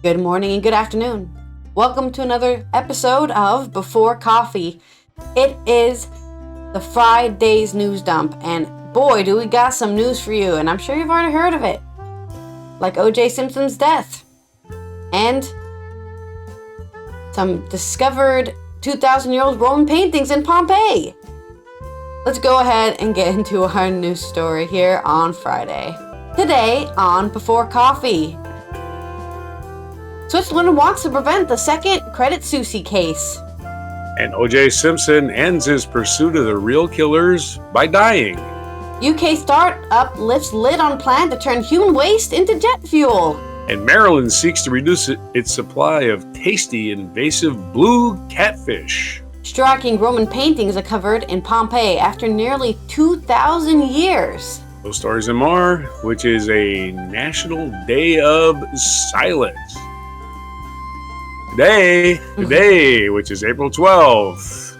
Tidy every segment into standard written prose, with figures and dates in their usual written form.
Good morning and good afternoon. Welcome to another episode of Before Coffee. It is the Friday's news dump, and boy, do we got some news for you, and I'm sure you've already heard of it. Like O.J. Simpson's death, and some discovered 2,000-year-old Roman paintings in Pompeii. Let's go ahead and get into our news story here on Friday. Today on Before Coffee, Switzerland wants to prevent the second Credit Suisse case. And O.J. Simpson ends his pursuit of the real killers by dying. UK startup lifts lid on plan to turn human waste into jet fuel. And Maryland seeks to reduce its supply of tasty invasive blue catfish. Striking Roman paintings are covered in Pompeii after nearly 2,000 years. Those stories and more, which is a National Day of Silence. Today, which is April 12th,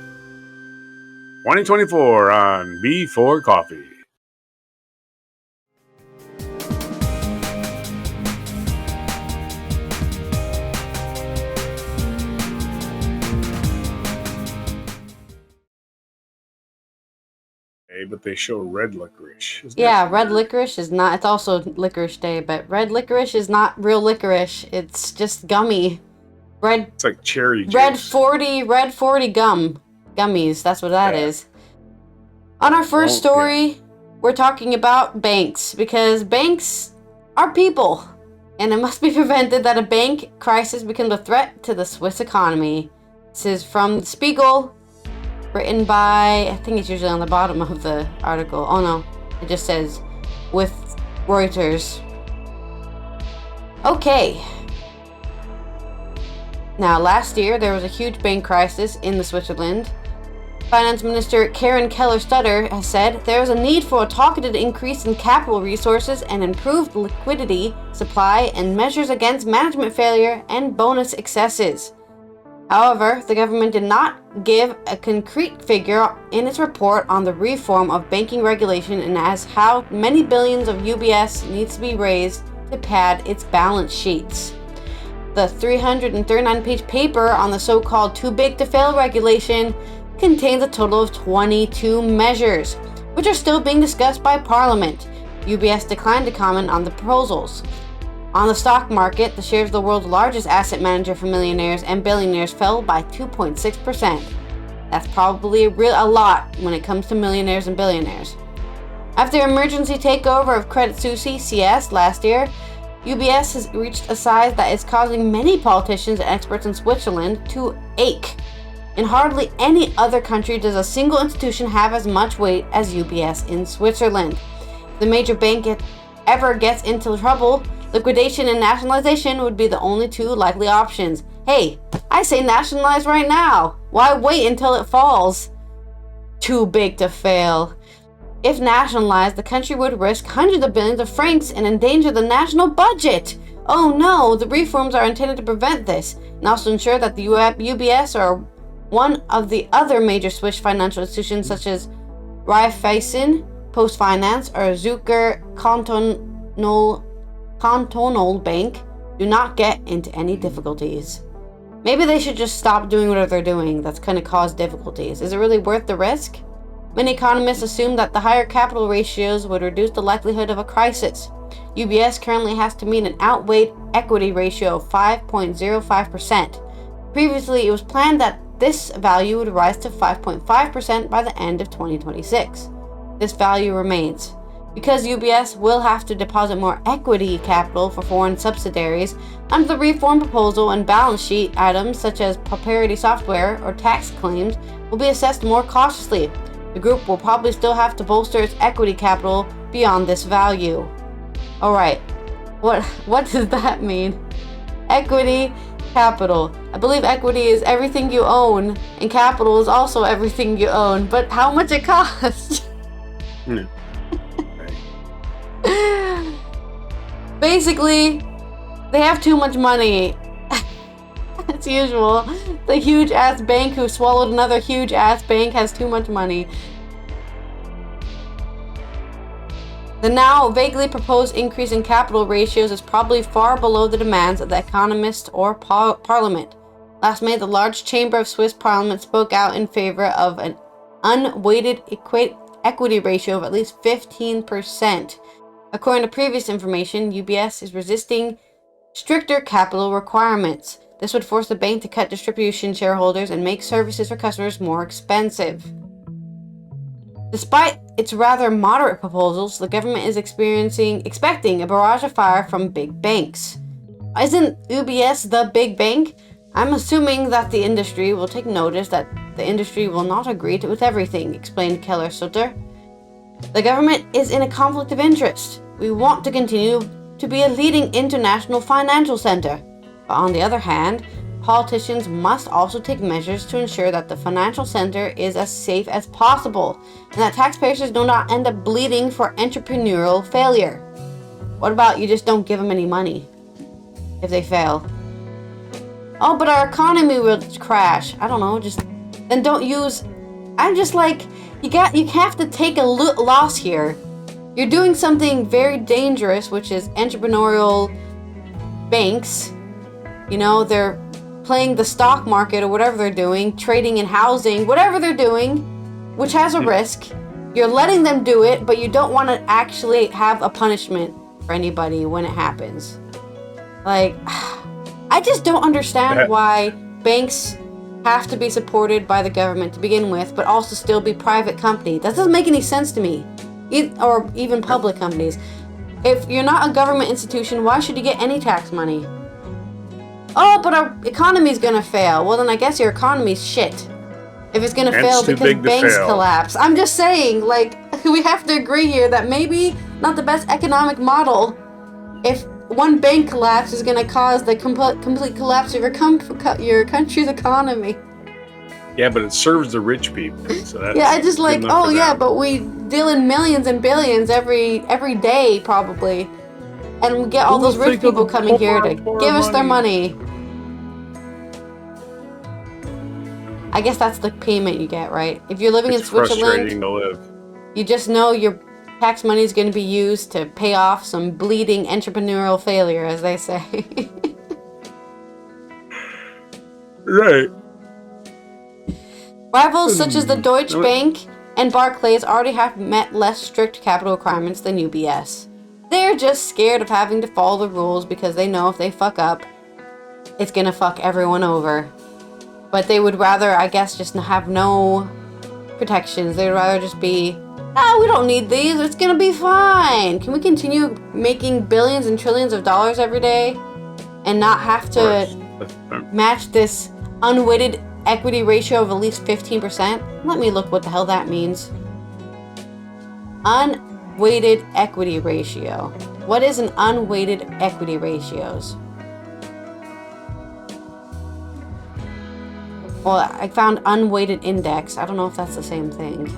2024 on Before Coffee. But they show red licorice. Yeah, red licorice is not, it's also licorice day, but red licorice is not real licorice. It's just gummy. It's like cherry juice. Red 40 gummies. That's what that is. On our first story, we're talking about banks, because banks are people, and it must be prevented that a bank crisis becomes a threat to the Swiss economy. This is from The Spiegel, written by, I think it's usually on the bottom of the article. Oh no, it just says with Reuters. Okay. Now, last year, there was a huge bank crisis in the Switzerland. Finance Minister Karen Keller-Sutter has said there is a need for a targeted increase in capital resources and improved liquidity supply and measures against management failure and bonus excesses. However, the government did not give a concrete figure in its report on the reform of banking regulation and as how many billions of UBS needs to be raised to pad its balance sheets. The 339-page paper on the so-called too big to fail regulation contains a total of 22 measures, which are still being discussed by Parliament. UBS declined to comment on the proposals. On the stock market, the shares of the world's largest asset manager for millionaires and billionaires fell by 2.6%. That's probably a lot when it comes to millionaires and billionaires. After the emergency takeover of Credit Suisse (CS) last year, UBS has reached a size that is causing many politicians and experts in Switzerland to ache. In hardly any other country does a single institution have as much weight as UBS in Switzerland. If the major bank ever gets into trouble, liquidation and nationalization would be the only two likely options. Hey, I say nationalize right now. Why wait until it falls? Too big to fail. If nationalized, the country would risk hundreds of billions of francs and endanger the national budget. Oh no, the reforms are intended to prevent this and also ensure that the UBS or one of the other major Swiss financial institutions such as Raiffeisen, Postfinance, or Zucker Cantonal Bank do not get into any difficulties. Maybe they should just stop doing whatever they're doing that's going to cause difficulties. Is it really worth the risk? Many economists assume that the higher capital ratios would reduce the likelihood of a crisis. UBS currently has to meet an outweighed equity ratio of 5.05%. Previously, it was planned that this value would rise to 5.5% by the end of 2026. This value remains. Because UBS will have to deposit more equity capital for foreign subsidiaries under the reform proposal, and balance sheet items such as proprietary software or tax claims will be assessed more cautiously. The group will probably still have to bolster its equity capital beyond this value. Alright, what does that mean? Equity capital. I believe equity is everything you own, and capital is also everything you own, but how much it costs? Basically, they have too much money. As usual, the huge-ass bank who swallowed another huge-ass bank has too much money. The now vaguely proposed increase in capital ratios is probably far below the demands of the economists or parliament. Last May, the large chamber of Swiss parliament spoke out in favor of an unweighted equity ratio of at least 15%. According to previous information, UBS is resisting stricter capital requirements. This would force the bank to cut distribution shareholders and make services for customers more expensive. Despite its rather moderate proposals, the government is expecting a barrage of fire from big banks. Isn't UBS the big bank? I'm assuming that the industry will take notice that the industry will not agree with everything, explained Keller Sutter. The government is in a conflict of interest. We want to continue to be a leading international financial center. But on the other hand, politicians must also take measures to ensure that the financial center is as safe as possible and that taxpayers do not end up bleeding for entrepreneurial failure. What about you just don't give them any money if they fail? Oh, but our economy will crash. I don't know, then don't use... I'm just like, you have to take a loss here. You're doing something very dangerous, which is entrepreneurial banks. You know, they're playing the stock market or whatever they're doing, trading in housing, whatever they're doing, which has a risk. You're letting them do it, but you don't want to actually have a punishment for anybody when it happens. Like, I just don't understand why banks have to be supported by the government to begin with, but also still be private company. That doesn't make any sense to me. Or even public companies. If you're not a government institution, why should you get any tax money? Oh, but our economy's gonna fail. Well, then I guess your economy's shit. If it's gonna fail because banks collapse. I'm just saying, like, we have to agree here that maybe not the best economic model. If one bank collapse is gonna cause the complete collapse of your country's economy. Yeah, but it serves the rich people. So that's I just like, oh yeah, but we deal in millions and billions every day probably. And we get all those rich people coming here to give us their money. I guess that's the payment you get, right? If you're living in Switzerland, frustrating to live. You just know your tax money is going to be used to pay off some bleeding entrepreneurial failure, as they say. Right. Rivals such as the Deutsche Bank and Barclays already have met less strict capital requirements than UBS. They're just scared of having to follow the rules because they know if they fuck up, it's gonna fuck everyone over. But they would rather, I guess, just have no protections. They'd rather just be, we don't need these, it's gonna be fine. Can we continue making billions and trillions of dollars every day and not have to match this unweighted equity ratio of at least 15%? Let me look what the hell that means. Unweighted equity ratio. What is an unweighted equity ratios? Well, I found unweighted index. I don't know if that's the same thing.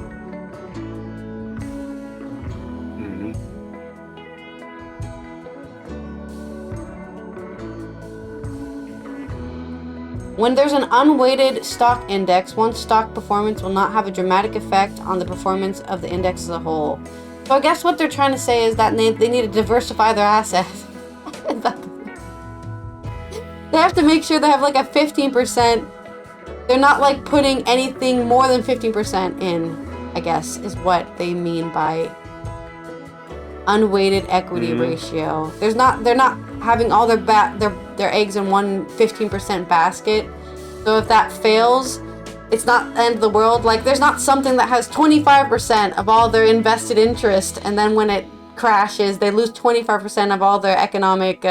When there's an unweighted stock index, one stock performance will not have a dramatic effect on the performance of the index as a whole. So I guess what they're trying to say is that they need to diversify their assets. They have to make sure they have like a 15%. They're not like putting anything more than 15% in, I guess, is what they mean by unweighted equity ratio. They're not having all their eggs in one 15% basket. So if that fails, it's not the end of the world. Like, there's not something that has 25% of all their invested interest, and then when it crashes, they lose 25% of all their economic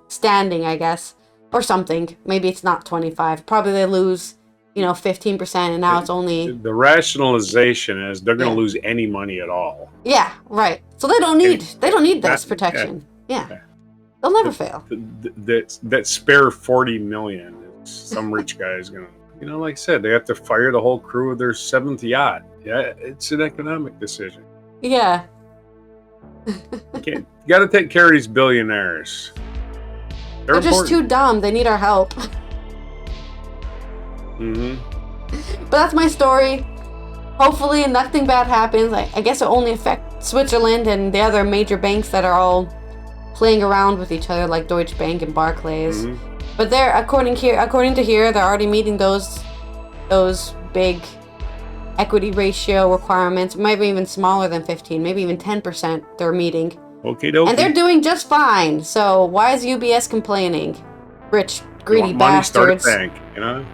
standing, I guess. Or something. Maybe it's not 25. Probably they lose, 15%, and now it's only... The rationalization is they're going to lose any money at all. Yeah, right. So they don't need this protection. Yeah. They'll never fail. That spare $40 million, some rich guy is going to... like I said, they have to fire the whole crew of their 7th yacht. Yeah, it's an economic decision. Yeah. You got to take care of these billionaires. They're just too dumb. They need our help. But that's my story. Hopefully nothing bad happens. I guess it only affect Switzerland and the other major banks that are all playing around with each other, like Deutsche Bank and Barclays. Mm-hmm. But they're according to here, they're already meeting those big equity ratio requirements. Maybe even smaller than 15, maybe even 10%. They're meeting. Okay, dokie. And they're doing just fine. So why is UBS complaining? Rich, greedy money, bastards. Start a bank, you know?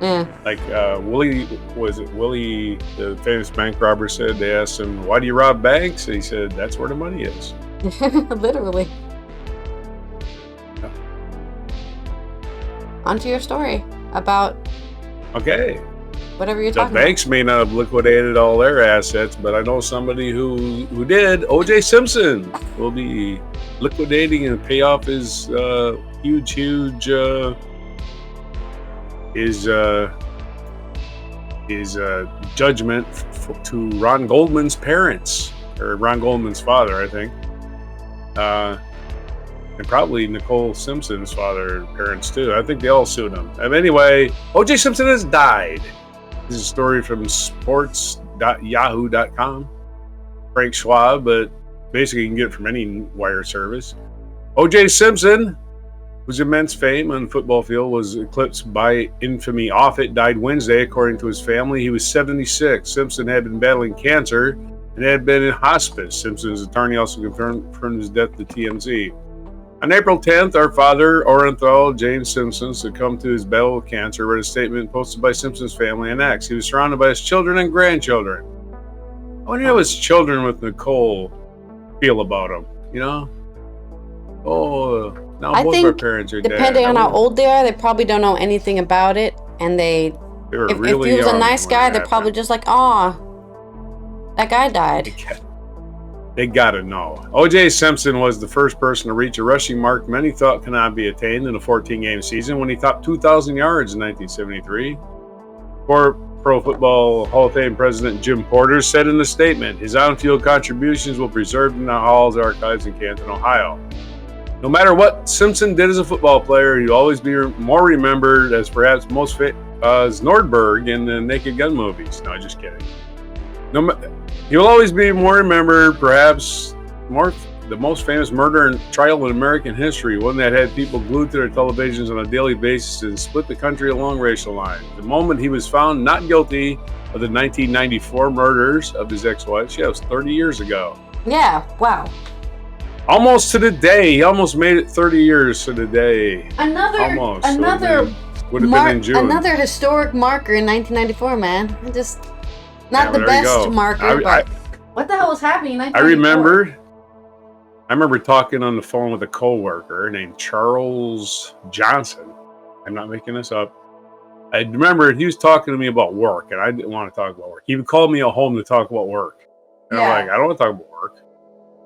Yeah. Like Willie, the famous bank robber, said, they asked him, why do you rob banks? And he said, that's where the money is. Literally. Yeah. Onto your story about whatever you're talking about. The banks may not have liquidated all their assets, but I know somebody who did. O.J. Simpson will be liquidating and pay off his huge judgment to Ron Goldman's parents, or Ron Goldman's father, I think, and probably Nicole Simpson's parents too. I think they all sued him. Anyway, O.J. Simpson has died. This is a story from sports.yahoo.com. Frank Schwab, but basically you can get it from any wire service. O.J. Simpson, whose immense fame on the football field was eclipsed by infamy, Offit died Wednesday, according to his family. He was 76. Simpson had been battling cancer and had been in hospice. Simpson's attorney also confirmed his death to TMZ. On April 10th, our father, Orenthal James Simpson, succumbed to his battle with cancer, read a statement posted by Simpson's family and X. He was surrounded by his children and grandchildren. I wonder how his children with Nicole feel about him, you know? Oh, now both of our parents are dead. Depending on how old they are, they probably don't know anything about it, and if he was a nice guy, they're probably just like, "Aw, that guy died." They gotta know. O.J. Simpson was the first person to reach a rushing mark many thought cannot be attained in a 14-game season when he topped 2,000 yards in 1973. For Pro Football Hall of Fame President Jim Porter said in a statement, his on-field contributions will be preserved in the Hall's archives in Canton, Ohio. No matter what Simpson did as a football player, he'll always be more remembered as perhaps most as Nordberg in the Naked Gun movies. No, just kidding. He'll always be more remembered, perhaps the most famous murder and trial in American history, one that had people glued to their televisions on a daily basis and split the country along racial lines. The moment he was found not guilty of the 1994 murders of his ex-wife, it was 30 years ago. Yeah, wow. Almost to the day. He almost made it 30 years to the day. Another would have been in June. Another historic marker in 1994, man. Not the best marker, but what the hell was happening in 1994? I remember talking on the phone with a coworker named Charles Johnson. I'm not making this up. I remember he was talking to me about work, and I didn't want to talk about work. He would call me at home to talk about work. And I'm like, I don't want to talk about work.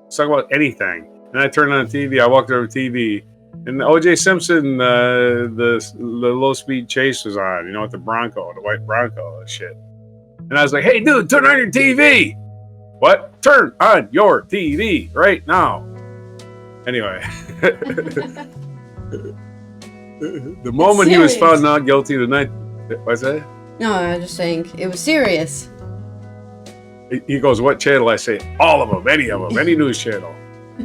Let's talk about anything. And I turned on the TV. I walked over the TV, and O.J. Simpson, the low-speed chase was on, you know, with the Bronco, the white Bronco and shit. And I was like, hey, dude, turn on your TV. What? Turn on your TV right now. Anyway. The moment he was found not guilty tonight. What's that? No, I was just saying, it was serious. He goes, what channel? I say, all of them, any news channel.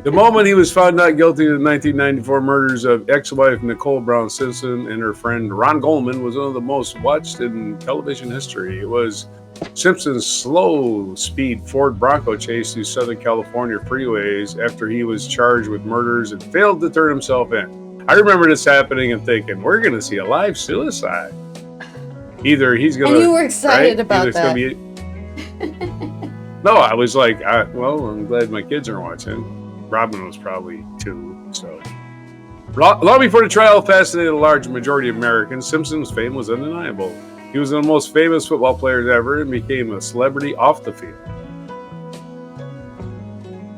The moment he was found not guilty of the 1994 murders of ex-wife Nicole Brown Simpson and her friend Ron Goldman was one of the most watched in television history. It was Simpson's slow-speed Ford Bronco chase through Southern California freeways after he was charged with murders and failed to turn himself in. I remember this happening and thinking, we're going to see a live suicide. Either he's going to... And you were excited about that. No, I was like, well, I'm glad my kids are watching. Robin was probably 2, so... Long before the trial fascinated a large majority of Americans, Simpson's fame was undeniable. He was one of the most famous football players ever and became a celebrity off the field.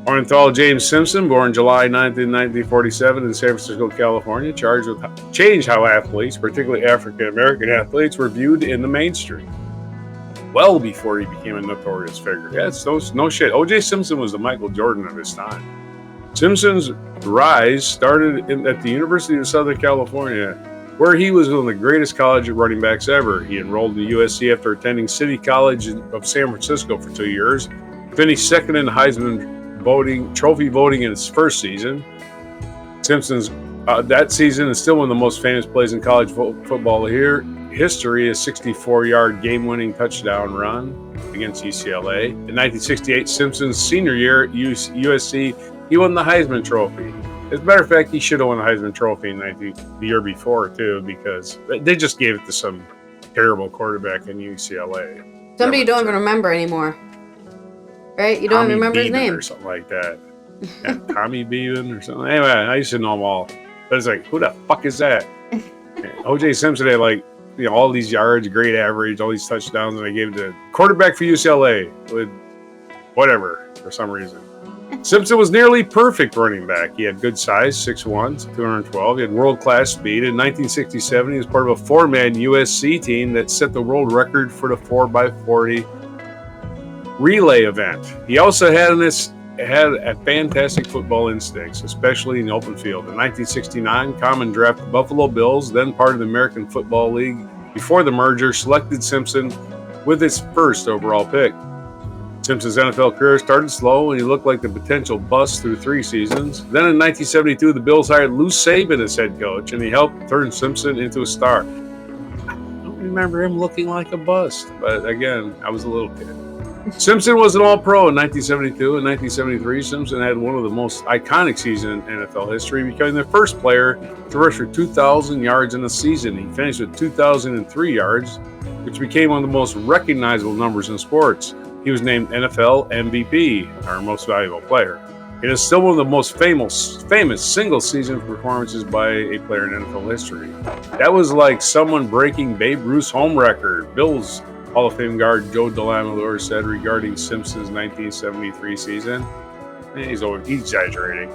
Orenthal James Simpson, born July 9th, 1947 in San Francisco, California, charged with change how athletes, particularly African-American athletes, were viewed in the mainstream. Well before he became a notorious figure. Yeah, no shit. O.J. Simpson was the Michael Jordan of his time. Simpson's rise started at the University of Southern California, where he was one of the greatest college running backs ever. He enrolled in USC after attending City College of San Francisco for 2 years, Finished second in the Heisman trophy voting in his first season. Simpson's that season is still one of the most famous plays in college football history, a 64-yard game-winning touchdown run against UCLA. In 1968, Simpson's senior year at USC, he won the Heisman Trophy. As a matter of fact, he should have won the Heisman Trophy the year before, too, because they just gave it to some terrible quarterback in UCLA. Somebody you don't even remember anymore. Right? You don't even remember his name. Or something like that. Yeah, Tommy Beaven or something. Anyway, I used to know them all. But it's like, who the fuck is that? O.J. Simpson had all these yards, great average, all these touchdowns, and they gave it to quarterback for UCLA with whatever for some reason. Simpson was nearly perfect running back. He had good size, 6'1", 212. He had world-class speed. In 1967, he was part of a four-man USC team that set the world record for the 4x40 relay event. He also had a fantastic football instincts, especially in the open field. In 1969, Common drafted the Buffalo Bills, then part of the American Football League, before the merger, selected Simpson with its first overall pick. Simpson's NFL career started slow, and he looked like the potential bust through 3 seasons. Then in 1972, the Bills hired Lou Saban as head coach, and he helped turn Simpson into a star. I don't remember him looking like a bust, but again, I was a little kid. Simpson was an All-Pro in 1972 and 1973. Simpson had one of the most iconic seasons in NFL history, becoming the first player to rush for 2,000 yards in a season. He finished with 2,003 yards, which became one of the most recognizable numbers in sports. He was named NFL MVP, our most valuable player. It is still one of the most famous single-season performances by a player in NFL history. That was like someone breaking Babe Ruth's home record. Bills Hall of Fame guard Joe DeLamador said regarding Simpson's 1973 season, he's exaggerating.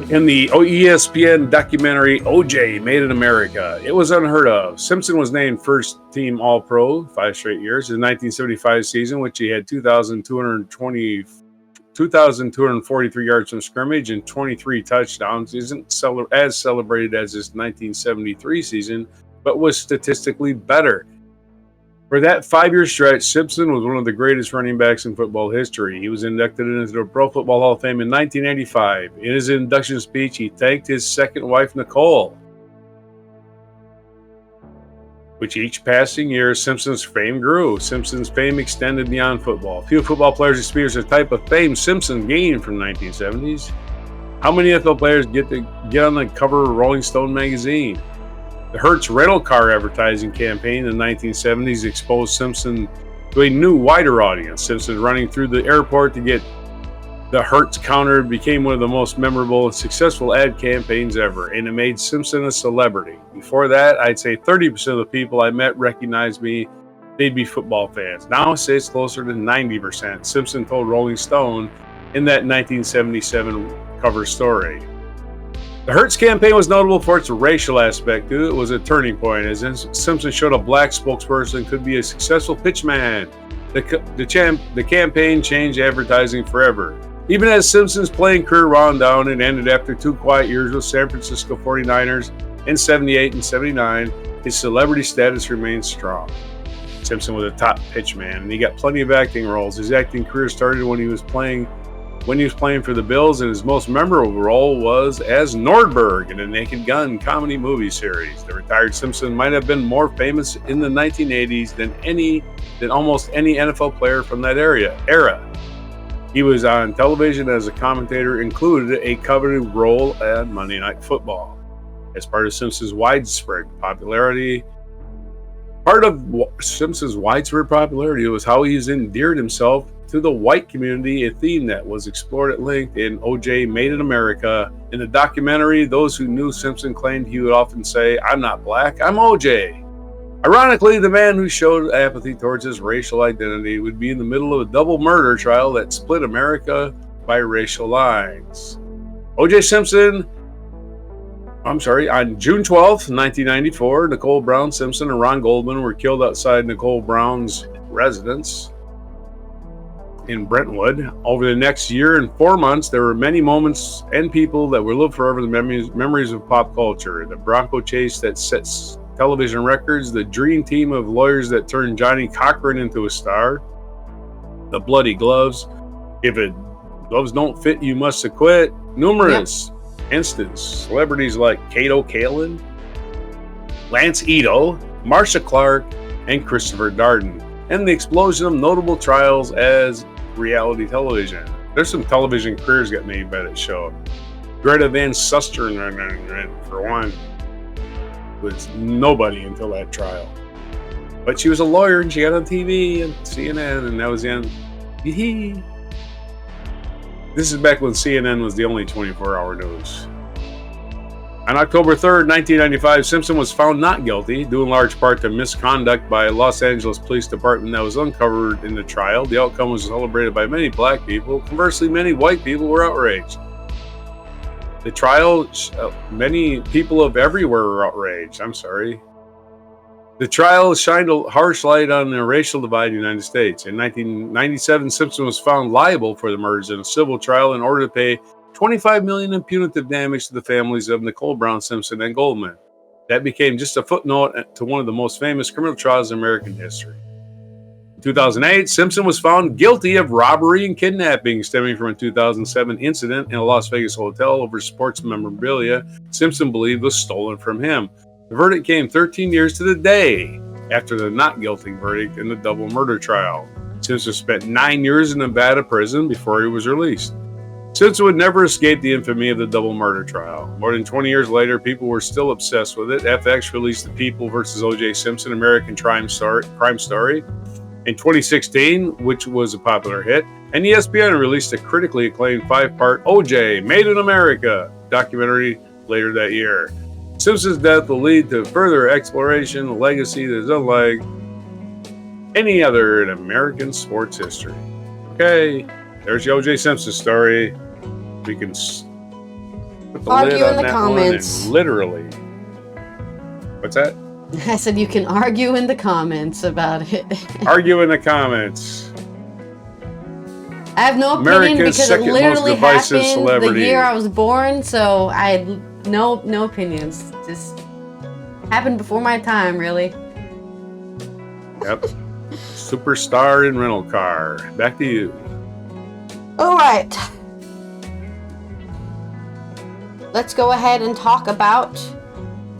In the ESPN documentary O.J. Made in America, it was unheard of. Simpson was named first-team All-Pro 5 straight years. His 1975 season, which he had 2,243 yards from scrimmage and 23 touchdowns, isn't as celebrated as his 1973 season, but was statistically better. For that 5-year stretch, Simpson was one of the greatest running backs in football history. He was inducted into the Pro Football Hall of Fame in 1985. In his induction speech, he thanked his second wife, Nicole. With each passing year, Simpson's fame grew. Simpson's fame extended beyond football. Few football players experience the type of fame Simpson gained from the 1970s. How many NFL players get on the cover of Rolling Stone magazine? The Hertz rental car advertising campaign in the 1970s exposed Simpson to a new, wider audience. Simpson running through the airport to get the Hertz counter became one of the most memorable and successful ad campaigns ever, and it made Simpson a celebrity. Before that, I'd say 30% of the people I met recognized me. They'd be football fans. Now, I'd say it's closer to 90%. Simpson told Rolling Stone in that 1977 cover story. The Hertz campaign was notable for its racial aspect, too. It was a turning point, as Simpson showed a black spokesperson could be a successful pitchman. The campaign changed advertising forever. Even as Simpson's playing career wound down and ended after 2 quiet years with San Francisco 49ers in 78 and 79, his celebrity status remained strong. Simpson was a top pitchman, and he got plenty of acting roles. His acting career started when he was playing for the Bills, and his most memorable role was as Nordberg in the Naked Gun comedy movie series. The retired Simpson might have been more famous in the 1980s than almost any NFL player from that era. He was on television as a commentator, included a coveted role on Monday Night Football. As part of Simpson's widespread popularity, was how he's endeared himself to the white community, a theme that was explored at length in O.J. Made in America. In the documentary, those who knew Simpson claimed he would often say, "I'm not black, I'm O.J." Ironically, the man who showed apathy towards his racial identity would be in the middle of a double murder trial that split America by racial lines. O.J. Simpson, on June 12th, 1994, Nicole Brown Simpson and Ron Goldman were killed outside Nicole Brown's residence in Brentwood. Over the next year and 4 months, there were many moments and people that will live forever in the memories of pop culture. The Bronco chase that sets television records, the dream team of lawyers that turned Johnny Cochran into a star, the bloody gloves. If gloves don't fit, you must acquit. Numerous instances. Celebrities like Kato Kalin, Lance Ito, Marcia Clark, and Christopher Darden. And the explosion of notable trials as reality television. There's some television careers got made by that show. Greta Van Susteren, for one, was nobody until that trial. But she was a lawyer and she got on TV and CNN, and that was the end. Hee-hee. This is back when CNN was the only 24-hour news. On October 3rd, 1995, Simpson was found not guilty, due in large part to misconduct by Los Angeles Police Department that was uncovered in the trial. The outcome was celebrated by many black people. Conversely, many white people were outraged. The trial, many people of everywhere were outraged. I'm sorry. The trial shined a harsh light on the racial divide in the United States. In 1997, Simpson was found liable for the murders in a civil trial in order to pay $25 million in punitive damage to the families of Nicole Brown Simpson and Goldman. That became just a footnote to one of the most famous criminal trials in American history. In 2008, Simpson was found guilty of robbery and kidnapping stemming from a 2007 incident in a Las Vegas hotel over sports memorabilia Simpson believed was stolen from him. The verdict came 13 years to the day after the not guilty verdict in the double murder trial. Simpson spent 9 years in Nevada prison before he was released. Simpson would never escape the infamy of the double murder trial. More than 20 years later, people were still obsessed with it. FX released The People vs. O.J. Simpson, American Crime Story in 2016, which was a popular hit. And ESPN released a critically acclaimed 5-part O.J. Made in America documentary later that year. Simpson's death will lead to further exploration, a legacy that is unlike any other in American sports history. Okay, there's the O.J. Simpson story. We can put the argue lid on in the that comments. One and literally. What's that? I said you can argue in the comments about it. Argue in the comments. I have no opinion America's because it second literally most divisive happened celebrity. the year I was born, so I had no opinions. Just happened before my time, really. Yep. Superstar in rental car. Back to you. All right. Let's go ahead and talk about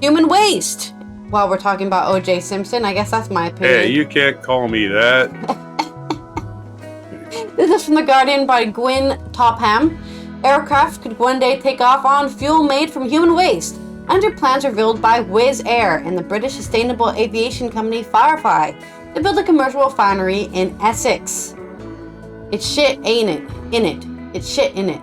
human waste. While we're talking about O.J. Simpson, I guess that's my opinion. Hey, you can't call me that. This is from The Guardian by Gwyn Topham. Aircraft could one day take off on fuel made from human waste, under plans revealed by Wizz Air and the British sustainable aviation company Firefly to build a commercial refinery in Essex. It's shit, ain't it? In it. It's shit in it.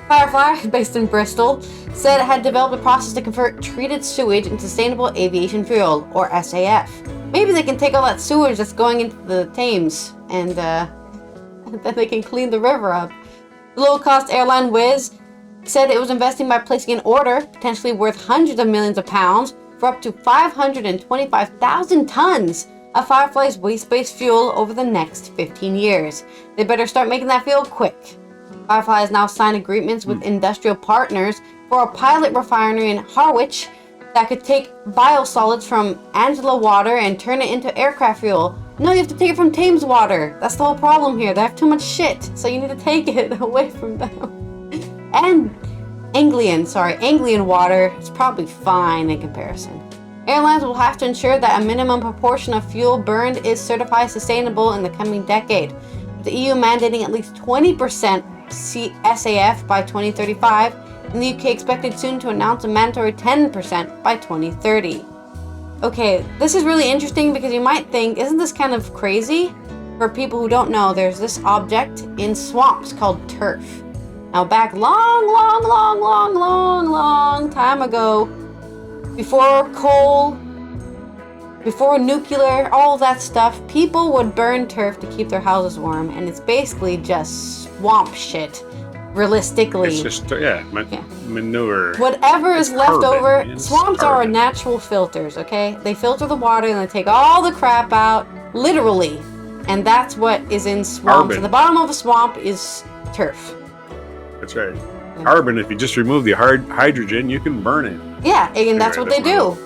Firefly, based in Bristol, said it had developed a process to convert treated sewage into sustainable aviation fuel, or SAF. Maybe they can take all that sewage that's going into the Thames and then they can clean the river up. The low-cost airline Wizz said it was investing by placing an order, potentially worth hundreds of millions of pounds, for up to 525,000 tons of Firefly's waste-based fuel over the next 15 years. They better start making that fuel quick. Firefly has now signed agreements with industrial partners for a pilot refinery in Harwich that could take biosolids from Angela water and turn it into aircraft fuel. No, you have to take it from Thames water. That's the whole problem here. They have too much shit, so you need to take it away from them. And Anglian water is probably fine in comparison. Airlines will have to ensure that a minimum proportion of fuel burned is certified sustainable in the coming decade, with the EU mandating at least 20% SAF by 2035, and the UK expected soon to announce a mandatory 10% by 2030. Okay, this is really interesting because you might think, isn't this kind of crazy? For people who don't know, there's this object in swamps called turf. Now back long time ago, before coal, before nuclear, all that stuff, people would burn turf to keep their houses warm, and it's basically just swamp shit, realistically. It's just, manure. Whatever is left carbon, over, man. swamps are natural filters, okay? They filter the water and they take all the crap out, literally. And that's what is in swamps. Carbon. At the bottom of a swamp is turf. That's right. Carbon, if you just remove the hydrogen, you can burn it. Yeah, and that's what they do.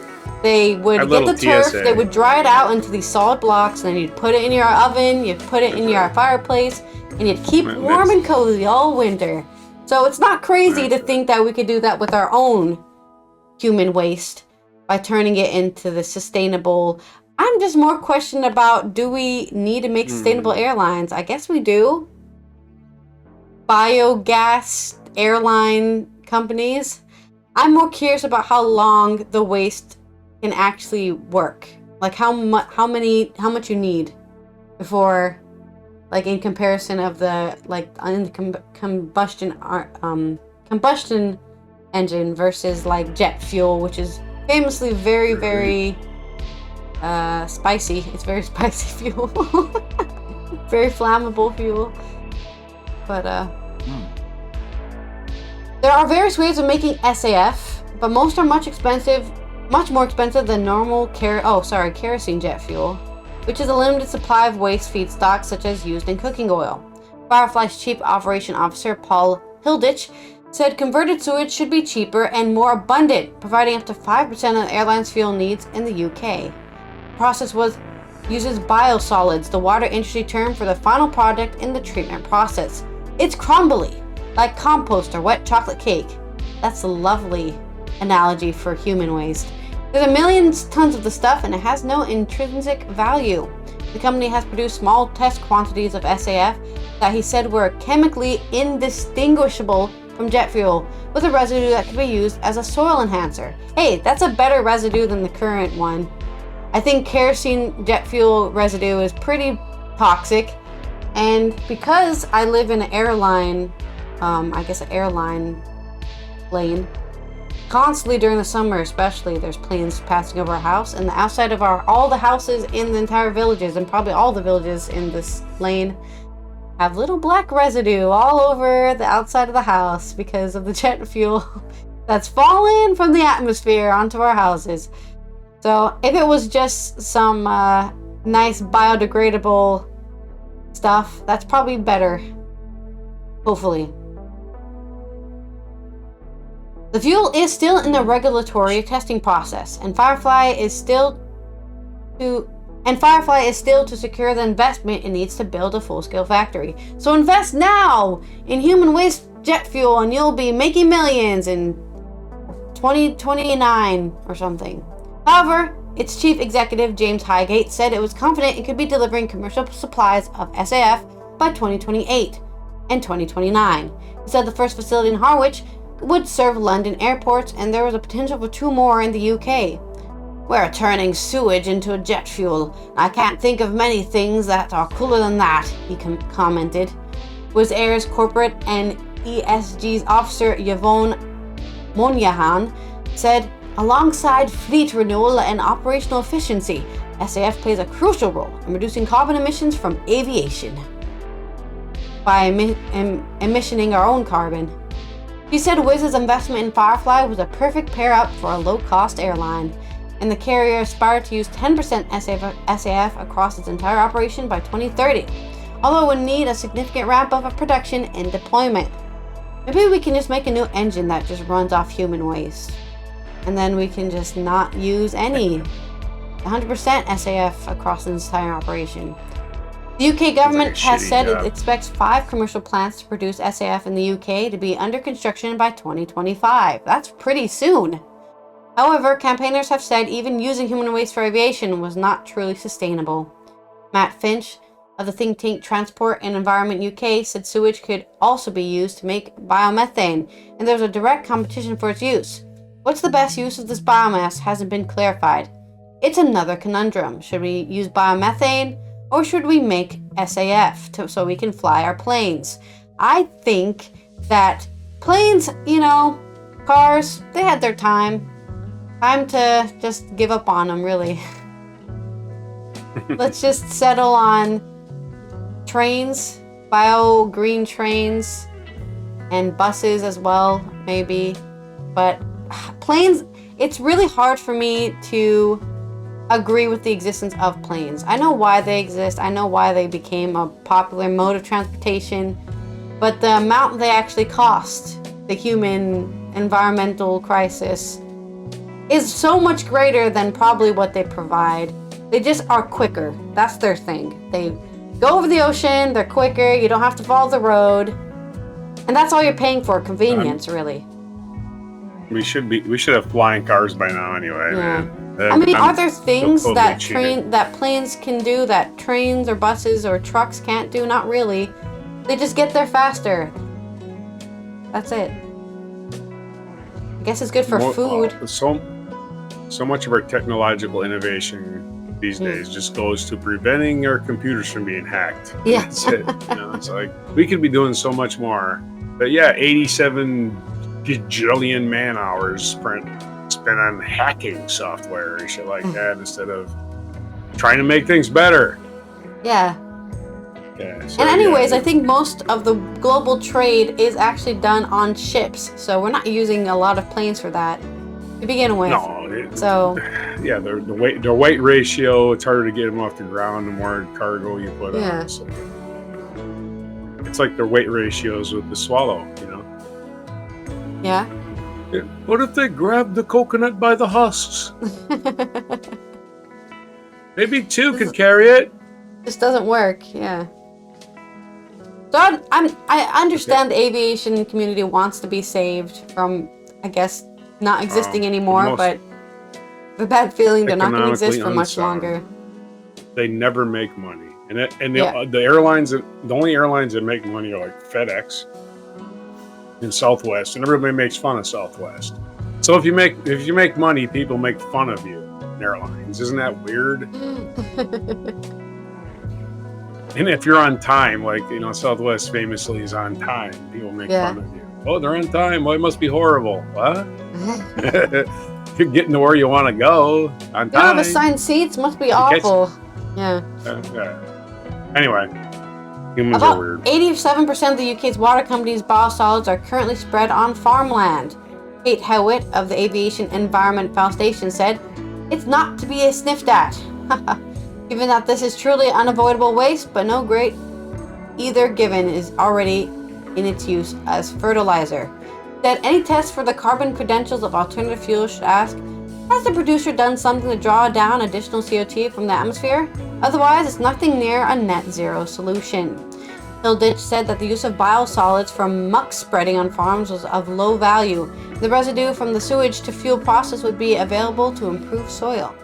They would A get little the turf, TSA. they would dry it out into these solid blocks, and then you'd put it in your oven, you'd put it in your fireplace, and you'd keep warm and cozy all winter. So it's not crazy to think that we could do that with our own human waste by turning it into the sustainable. I'm just more questioned about, do we need to make sustainable airlines? I guess we do. Biogas airline companies. I'm more curious about how long the waste can actually work. Like how much you need before, like in comparison of the combustion engine versus like jet fuel, which is famously very, very spicy. It's very spicy fuel. Very flammable fuel. But there are various ways of making SAF, but most are much more expensive than normal kerosene jet fuel, which is a limited supply of waste feedstock such as used in cooking oil. Firefly's Chief Operation Officer Paul Hilditch said converted sewage should be cheaper and more abundant, providing up to 5% of the airline's fuel needs in the UK. The process uses biosolids, the water industry term for the final product in the treatment process. It's crumbly, like compost or wet chocolate cake. That's a lovely analogy for human waste. There's a million tons of the stuff and it has no intrinsic value. The company has produced small test quantities of SAF that he said were chemically indistinguishable from jet fuel, with a residue that could be used as a soil enhancer. Hey, that's a better residue than the current one. I think kerosene jet fuel residue is pretty toxic, and because I live in an airline lane, constantly during the summer especially, there's planes passing over our house, and the outside of all the houses in the entire villages, and probably all the villages in this lane, have little black residue all over the outside of the house because of the jet fuel that's fallen from the atmosphere onto our houses. So if it was just some nice biodegradable stuff, that's probably better. Hopefully. The fuel is still in the regulatory testing process, and Firefly is still to secure the investment it needs to build a full-scale factory. So invest now in human waste jet fuel, and you'll be making millions in 2029 or something. However, its chief executive, James Highgate, said it was confident it could be delivering commercial supplies of SAF by 2028 and 2029. He said the first facility in Harwich would serve London airports, and there was a potential for 2 more in the UK. We're turning sewage into a jet fuel. I can't think of many things that are cooler than that, he commented. Wizz Air's corporate and ESG's officer Yvonne Monaghan said, alongside fleet renewal and operational efficiency, SAF plays a crucial role in reducing carbon emissions from aviation by emissioning our own carbon. He said Wizz's investment in Firefly was a perfect pair-up for a low-cost airline, and the carrier aspired to use 10% SAF across its entire operation by 2030, although it would need a significant ramp-up of production and deployment. Maybe we can just make a new engine that just runs off human waste, and then we can just not use any 100% SAF across the entire operation. The UK government has said it expects 5 commercial plants to produce SAF in the UK to be under construction by 2025. That's pretty soon. However, campaigners have said even using human waste for aviation was not truly sustainable. Matt Finch of the think tank Transport and Environment UK said sewage could also be used to make biomethane, and there's a direct competition for its use. What's the best use of this biomass hasn't been clarified. It's another conundrum. Should we use biomethane, or should we make SAF so we can fly our planes? I think that planes, cars, they had their time. Time to just give up on them, really. Let's just settle on trains, bio-green trains, and buses as well, maybe. But planes, it's really hard for me to agree with the existence of planes. I know why they exist. I know why they became a popular mode of transportation. But the amount they actually cost, the human environmental crisis, is so much greater than probably what they provide. They just are quicker. That's their thing. They go over the ocean, they're quicker, you don't have to follow the road. And that's all you're paying for, convenience, really. We should have flying cars by now anyway, Yeah. man. I mean, are there things totally that cheating. planes can do that trains or buses or trucks can't do? Not really. They just get there faster. That's it. I guess it's good for food. So much of our technological innovation these days just goes to preventing our computers from being hacked. Yeah. That's it. It's like we could be doing so much more. But yeah, 87 gajillion man hours spent on hacking software and shit like that instead of trying to make things better. Yeah. Yeah. So, And anyways, I think most of the global trade is actually done on ships, so we're not using a lot of planes for that to begin with. So yeah, their weight ratio, it's harder to get them off the ground the more cargo you put on. So it's like their weight ratios with the swallow, Yeah. What if they grabbed the coconut by the husks? Maybe two could carry it. This doesn't work. Yeah. So I understand the aviation community wants to be saved from, I guess, not existing anymore, but the bad feeling they're not going to exist for much longer. They never make money, and the airlines, the only airlines that make money are like FedEx and Southwest, and everybody makes fun of Southwest. So if you make money, people make fun of you in airlines. Isn't that weird? And if you're on time, like Southwest famously is on time, people make fun of you. Oh, they're on time. Well, it must be horrible. What? You're getting to where you want to go on time. You don't have assigned seats. Must be awful. Yeah. Anyway, humans are weird. About 87% of the UK's water company's biosolids are currently spread on farmland. Kate Howitt of the Aviation Environment Foundation said, "It's not to be sniffed at." Given that this is truly unavoidable waste, but no great either given is already in its use as fertilizer. That any test for the carbon credentials of alternative fuels should ask, has the producer done something to draw down additional CO2 from the atmosphere? Otherwise, it's nothing near a net zero solution. Hilditch said that the use of biosolids from muck spreading on farms was of low value. The residue from the sewage to fuel process would be available to improve soil.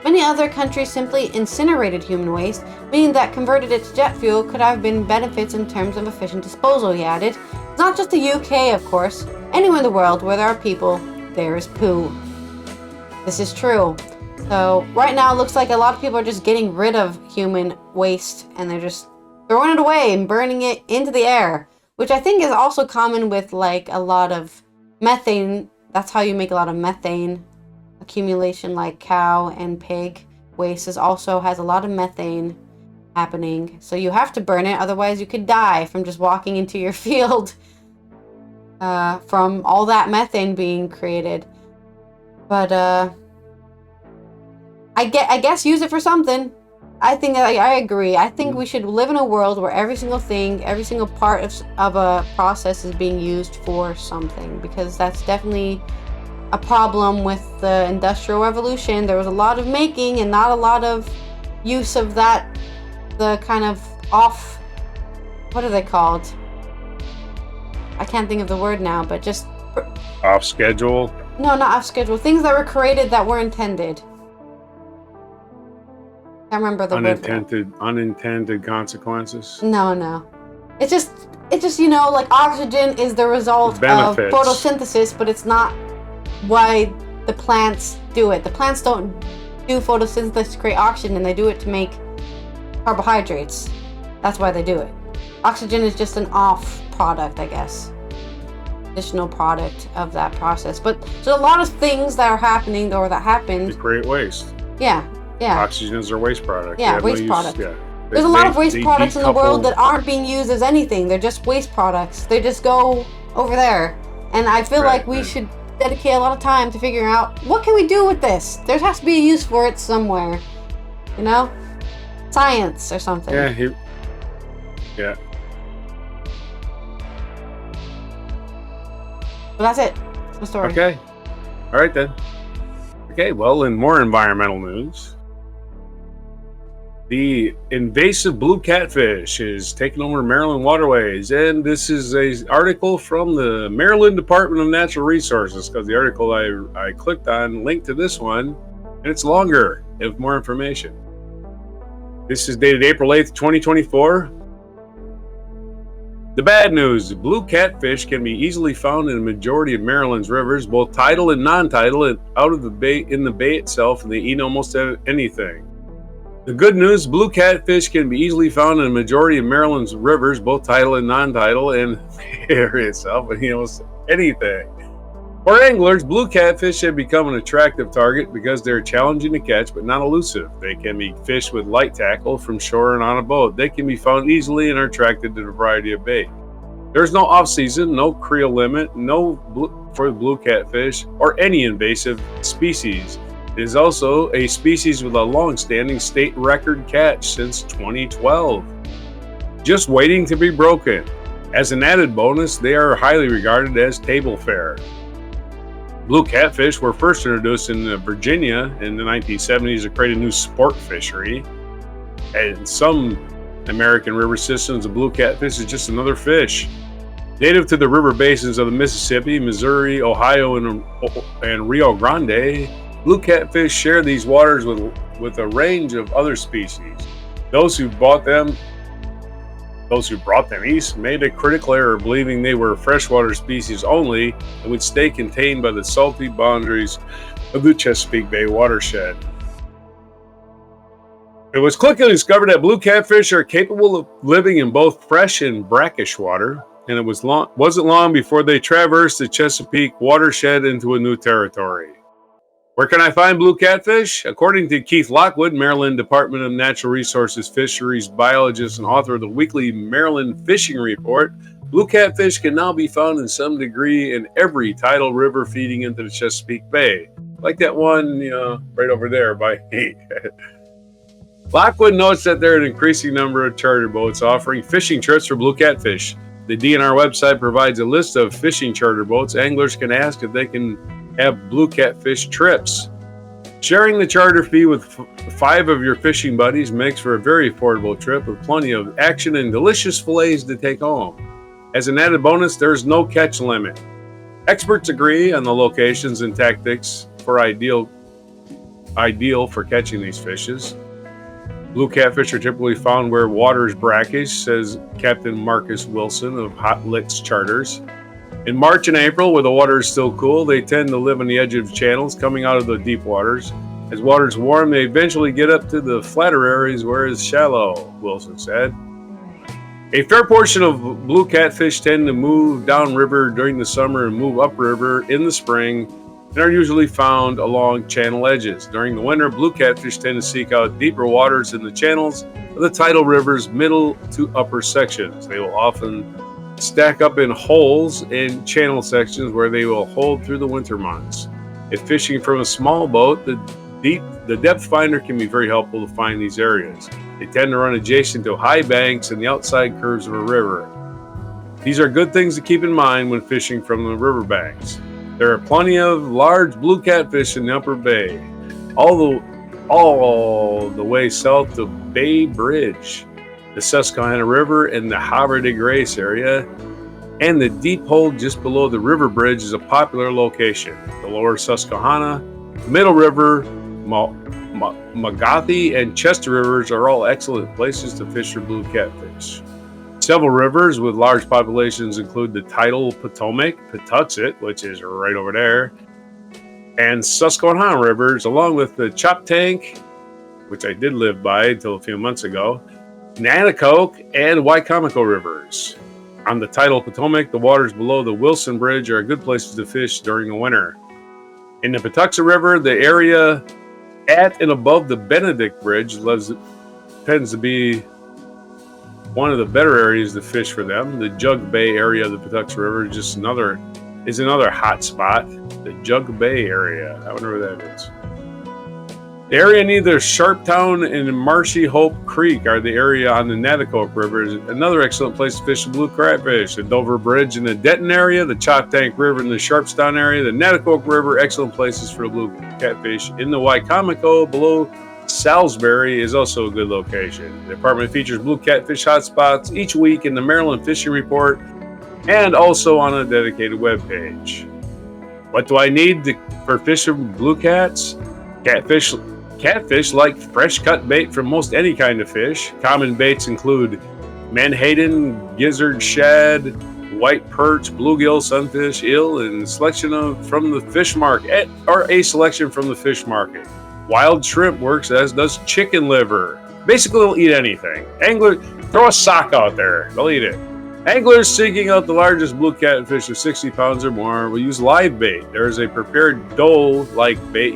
Many other countries simply incinerated human waste, meaning that converted it to jet fuel could have been benefits in terms of efficient disposal, he added. It's not just the UK, of course. Anywhere in the world where there are people, there is poo. This is true. So right now it looks like a lot of people are just getting rid of human waste and they're just throwing it away and burning it into the air, which I think is also common with like a lot of methane. That's how you make a lot of methane accumulation, like cow and pig waste also has a lot of methane happening. So you have to burn it, otherwise you could die from just walking into your field from all that methane being created. But I guess use it for something. I think I agree. I think we should live in a world where every single thing, every single part of a process is being used for something, because that's definitely a problem with the Industrial Revolution. There was a lot of making and not a lot of use of that, the kind of off, what are they called? I can't think of the word now, but just off schedule. No, not off schedule. Things that were created that were intended. Can't remember the word. Unintended consequences. No. It's just like oxygen is the result of photosynthesis, but it's not why the plants do it. The plants don't do photosynthesis to create oxygen, and they do it to make carbohydrates. That's why they do it. Oxygen is just an off product, I guess. Additional product of that process. But there's a lot of things that are happening or that happened to create waste. Yeah. Oxygen is their waste product. Yeah, waste product. There's a lot of waste products in the world that aren't being used as anything. They're just waste products. They just go over there. And I feel like we should dedicate a lot of time to figuring out what can we do with this. There has to be a use for it somewhere. Science or something. Yeah. But that's it. That's my story. Okay. All right then. Okay, well, in more environmental news, the invasive blue catfish is taking over Maryland waterways, and this is an article from the Maryland Department of Natural Resources, because the article I clicked on linked to this one, and it's longer, with more information. This is dated April 8th, 2024. The bad news, blue catfish can be easily found in a majority of Maryland's rivers, both tidal and non-tidal, and out of the bay, in the bay itself, and they eat almost anything. The good news, blue catfish can be easily found in a majority of Maryland's rivers, both tidal and non-tidal, and the area itself, and almost anything. For anglers, blue catfish have become an attractive target because they're challenging to catch but not elusive. They can be fished with light tackle from shore and on a boat. They can be found easily and are attracted to a variety of bait. There's no off-season, no creel limit, for the blue catfish or any invasive species. It is also a species with a long-standing state record catch since 2012, just waiting to be broken. As an added bonus, they are highly regarded as table fare. Blue catfish were first introduced in Virginia in the 1970s to create a new sport fishery. And in some American river systems, the blue catfish is just another fish. Native to the river basins of the Mississippi, Missouri, Ohio, and Rio Grande, blue catfish share these waters with a range of other species. Those who brought them east made a critical error believing they were freshwater species only and would stay contained by the salty boundaries of the Chesapeake Bay watershed. It was quickly discovered that blue catfish are capable of living in both fresh and brackish water, and it wasn't long before they traversed the Chesapeake watershed into a new territory. Where can I find blue catfish? According to Keith Lockwood, Maryland Department of Natural Resources fisheries biologist and author of the weekly Maryland Fishing Report, blue catfish can now be found in some degree in every tidal river feeding into the Chesapeake Bay. Like that one, right over there by me. Lockwood notes that there are an increasing number of charter boats offering fishing trips for blue catfish. The DNR website provides a list of fishing charter boats. Anglers can ask if they can have blue catfish trips. Sharing the charter fee with 5 of your fishing buddies makes for a very affordable trip with plenty of action and delicious fillets to take home. As an added bonus, there's no catch limit. Experts agree on the locations and tactics for ideal for catching these fishes. Blue catfish are typically found where water is brackish, says Captain Marcus Wilson of Hot Licks Charters. In March and April, where the water is still cool, they tend to live on the edge of channels coming out of the deep waters. As waters warm, they eventually get up to the flatter areas where it's shallow, Wilson said. A fair portion of blue catfish tend to move downriver during the summer and move upriver in the spring, and are usually found along channel edges. During the winter, blue catfish tend to seek out deeper waters in the channels of the tidal river's middle to upper sections. They will often stack up in holes in channel sections where they will hold through the winter months. If fishing from a small boat, the depth finder can be very helpful to find these areas. They tend to run adjacent to high banks and the outside curves of a river. These are good things to keep in mind when fishing from the riverbanks. There are plenty of large blue catfish in the Upper Bay, all the way south to Bay Bridge, the Susquehanna River, and the Havre de Grace area, and the deep hole just below the river bridge is a popular location. The lower Susquehanna, Middle River, Magathi, and Chester Rivers are all excellent places to fish for blue catfish. Several rivers with large populations include the tidal Potomac, Patuxent, which is right over there, and Susquehanna rivers, along with the Choptank, which I did live by until a few months ago, Nanticoke, and Wicomico rivers. On the tidal Potomac, the waters below the Wilson Bridge are good places to fish during the winter. In the Patuxent River, the area at and above the Benedict Bridge tends to be one of the better areas to fish for them. The Jug Bay area of the Patuxent River is another hot spot. The Jug Bay area. I wonder where that is. The area near the Sharptown and Marshy Hope Creek are the area on the Natticoke River. Another excellent place to fish the blue catfish. The Dover Bridge in the Denton area, the Choptank River in the Sharpstown area, the Natticoke River, excellent places for the blue catfish. In the Wicomico below Salisbury is also a good location. The department features blue catfish hotspots each week in the Maryland Fishing Report and also on a dedicated webpage. What do I need for fishing blue cats? Catfish like fresh cut bait from most any kind of fish. Common baits include menhaden, gizzard, shad, white perch, bluegill, sunfish, eel, and a selection from the fish market. Wild shrimp works, as does chicken liver. Basically, they'll eat anything. Angler, throw a sock out there, they'll eat it. Anglers seeking out the largest blue catfish of 60 pounds or more will use live bait. There is a prepared dough-like bait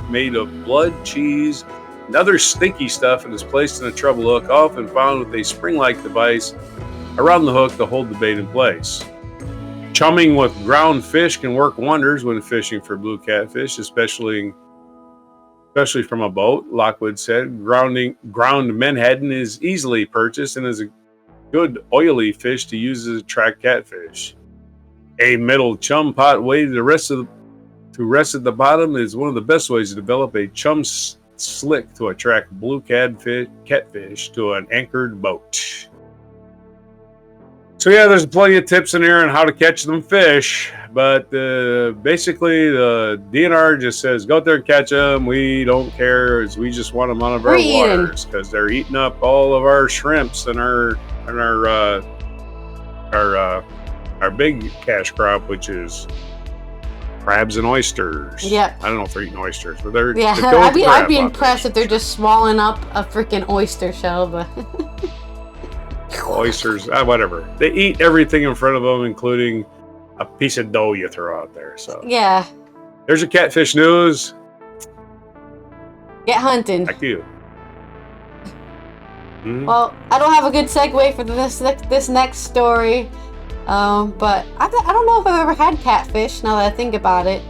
made of blood, cheese, and other stinky stuff, and is placed in a treble hook, often found with a spring-like device around the hook to hold the bait in place. Chumming with ground fish can work wonders when fishing for blue catfish, especially from a boat. Lockwood said ground menhaden is easily purchased and is a good oily fish to use as a track catfish. A metal chum pot weighted to rest at the bottom is one of the best ways to develop a chum slick to attract blue catfish to an anchored boat. So yeah, there's plenty of tips in here on how to catch them fish, but basically the DNR just says go out there and catch them. We don't care, we just want them out of our waters because they're eating up all of our shrimps and our big cash crop, which is crabs and oysters. Yeah. I don't know if they're eating oysters, but they're I'd be impressed if they're just swallowing up a freaking oyster shell, but oysters, whatever. They eat everything in front of them, including a piece of dough you throw out there. So yeah. There's your catfish news. Get hunting. Back to you. Mm-hmm. Well, I don't have a good segue for this next story, but I don't know if I've ever had catfish. Now that I think about it,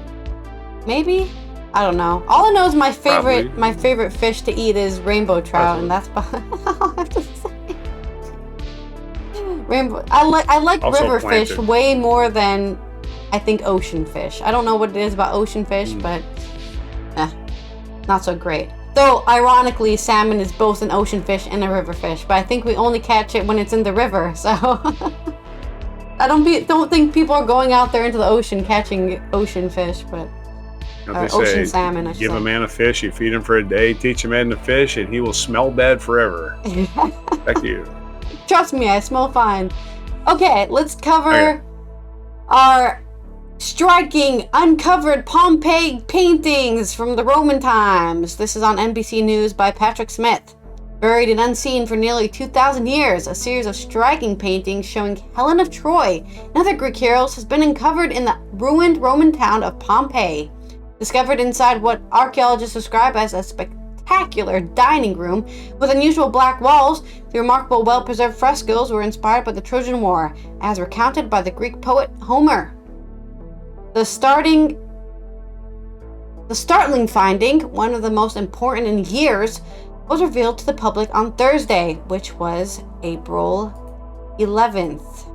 maybe, I don't know. All I know is my favorite fish to eat is rainbow trout, and that's all I have to say. Rainbow. I like river fish way more than I think ocean fish. I don't know what it is about ocean fish, but not so great. Though, ironically, salmon is both an ocean fish and a river fish, but I think we only catch it when it's in the river, so I don't think people are going out there into the ocean catching ocean fish, but ocean salmon, I should give say. a man a fish, you feed him for a day, teach a man to fish, and he will smell bad forever. Back to you. Trust me, I smell fine. Okay, let's cover our striking uncovered Pompeii paintings from the Roman times. This is on NBC News by Patrick Smith. Buried and unseen for nearly 2,000 years, a series of striking paintings showing Helen of Troy and other Greek heroes has been uncovered in the ruined Roman town of Pompeii. Discovered inside what archaeologists describe as a spectacular dining room with unusual black walls, the remarkable well-preserved frescoes were inspired by the Trojan War, as recounted by the Greek poet Homer. The startling finding, one of the most important in years, was revealed to the public on Thursday, which was April 11th.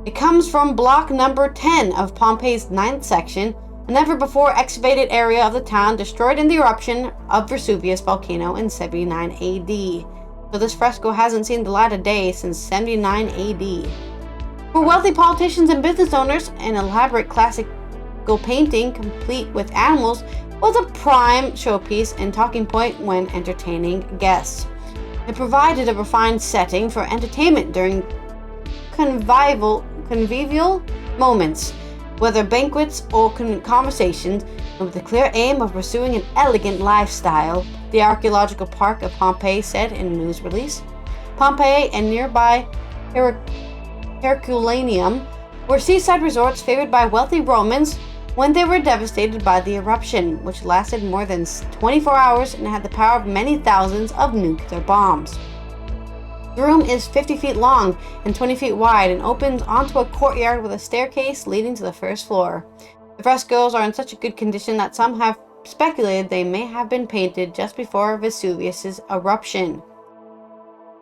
It comes from block number 10 of Pompeii's 9th section, a never-before excavated area of the town destroyed in the eruption of Vesuvius volcano in 79 AD. So this fresco hasn't seen the light of day since 79 AD. For wealthy politicians and business owners, an elaborate classical painting complete with animals was a prime showpiece and talking point when entertaining guests. It provided a refined setting for entertainment during convivial moments, whether banquets or conversations, and with the clear aim of pursuing an elegant lifestyle, the Archaeological Park of Pompeii said in a news release. Pompeii and nearby Herculaneum were seaside resorts favored by wealthy Romans when they were devastated by the eruption, which lasted more than 24 hours and had the power of many thousands of nuclear bombs. The room is 50 feet long and 20 feet wide and opens onto a courtyard with a staircase leading to the first floor. The frescoes are in such a good condition that some have speculated they may have been painted just before Vesuvius's eruption.